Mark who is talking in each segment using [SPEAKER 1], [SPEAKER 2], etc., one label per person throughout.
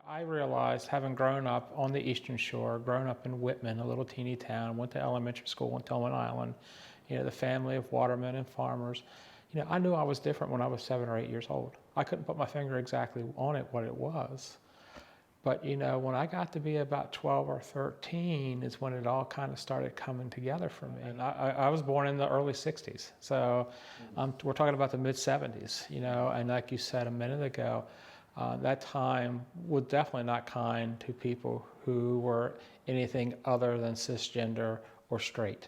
[SPEAKER 1] I realized, having grown up on the Eastern Shore, grown up in Wittman, a little teeny town, went to elementary school on Talbot Island, the family of watermen and farmers, I knew I was different when I was 7 or 8 years old. I couldn't put my finger exactly on it, what it was. But, when I got to be about 12 or 13 is when it all kind of started coming together for me. And I was born in the early 60s. So we're talking about the mid 70s, and like you said a minute ago, that time was definitely not kind to people who were anything other than cisgender or straight.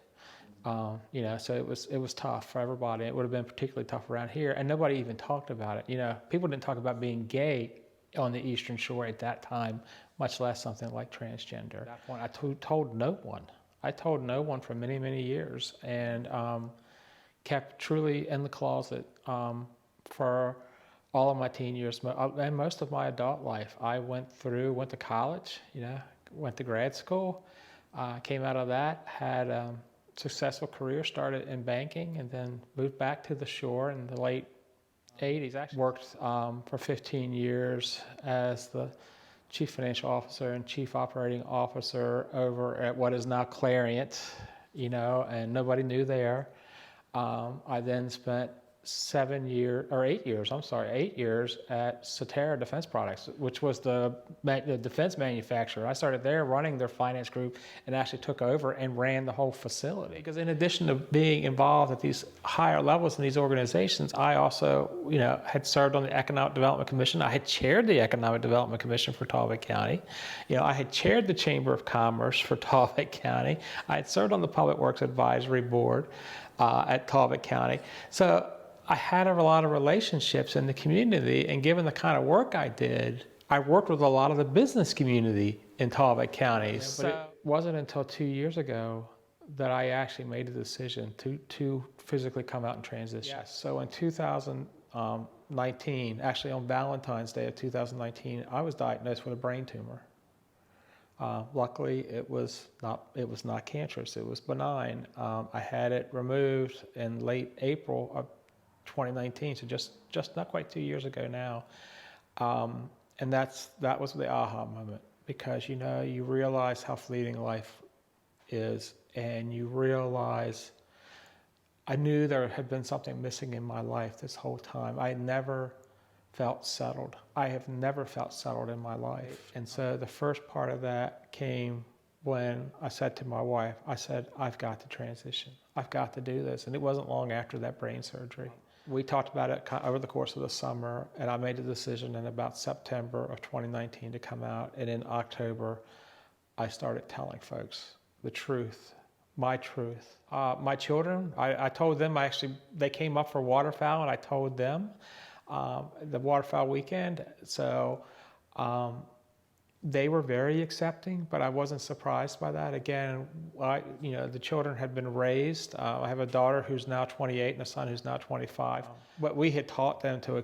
[SPEAKER 1] So it was tough for everybody. It would have been particularly tough around here, and nobody even talked about it. People didn't talk about being gay on the Eastern Shore at that time, much less something like transgender. At that point, I told no one. I told no one for many, many years, and kept truly in the closet for all of my teen years and most of my adult life. I went to college, went to grad school, came out of that, had a successful career, started in banking, and then moved back to the shore in the late 80s. Actually worked for 15 years as the chief financial officer and chief operating officer over at what is now Qlarant, and nobody knew there. I then spent 8 years at Sotera Defense Products, which was the defense manufacturer. I started there running their finance group and actually took over and ran the whole facility. Because in addition to being involved at these higher levels in these organizations, I also, had served on the Economic Development Commission. I had chaired the Economic Development Commission for Talbot County. I had chaired the Chamber of Commerce for Talbot County. I had served on the Public Works Advisory Board at Talbot County. So I had a lot of relationships in the community, and given the kind of work I did, I worked with a lot of the business community in Talbot County. But it wasn't until 2 years ago that I actually made the decision to physically come out and transition. Yes. So in 2019, actually on Valentine's Day of 2019, I was diagnosed with a brain tumor. Luckily, it was not cancerous. It was benign. I had it removed in late April of 2019, so just not quite 2 years ago now, and that was the aha moment, because you realize how fleeting life is, and you realize I knew there had been something missing in my life this whole time. I had never felt settled. I have never felt settled in my life, and so the first part of that came when I said to my wife, I said, I've got to transition. I've got to do this. And it wasn't long after that brain surgery. We talked about it over the course of the summer, and I made a decision in about September of 2019 to come out. And in October, I started telling folks the truth, my truth. My children, I told them, they came up for waterfowl, and I told them the waterfowl weekend. So they were very accepting, but I wasn't surprised by that. Again, the children had been raised. I have a daughter who's now 28 and a son who's now 25. But we had taught them to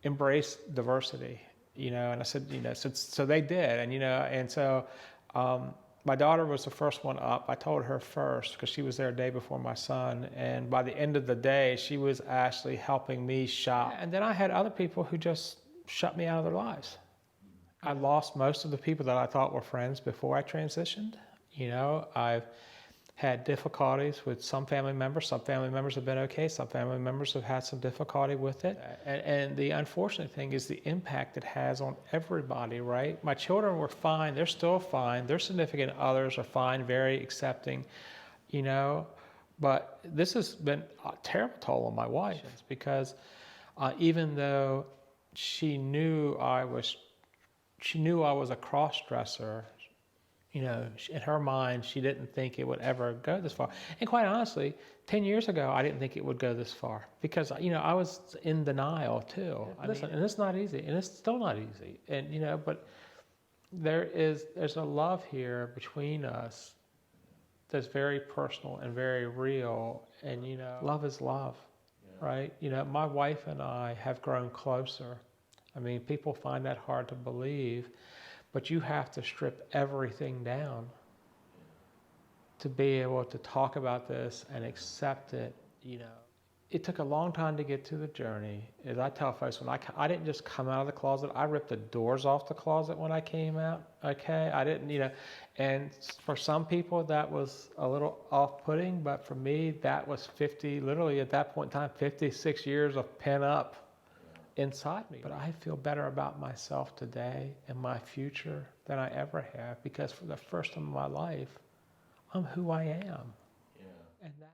[SPEAKER 1] embrace diversity, and I said, so they did, and so my daughter was the first one up. I told her first because she was there a day before my son, and by the end of the day, she was actually helping me shop. And then I had other people who just shut me out of their lives. I lost most of the people that I thought were friends before I transitioned. I've had difficulties with some family members. Some family members have been okay. Some family members have had some difficulty with it. And the unfortunate thing is the impact it has on everybody, right? My children were fine. They're still fine. Their significant others are fine, very accepting, But this has been a terrible toll on my wife, because even though she knew I was a cross-dresser, in her mind, she didn't think it would ever go this far. And quite honestly, 10 years ago, I didn't think it would go this far, because, I was in denial too. Listen, and it's not easy, and it's still not easy. And, but there's a love here between us that's very personal and very real. And, love is love, right? My wife and I have grown closer. I mean, people find that hard to believe, but you have to strip everything down to be able to talk about this and accept it, it took a long time to get to the journey. As I tell folks, when I didn't just come out of the closet, I ripped the doors off the closet when I came out, okay? I didn't, and for some people that was a little off-putting, but for me, that was literally at that point in time, 56 years of pent up inside me. But I feel better about myself today and my future than I ever have, because for the first time in my life, I'm who I am.
[SPEAKER 2] Yeah.
[SPEAKER 1] And that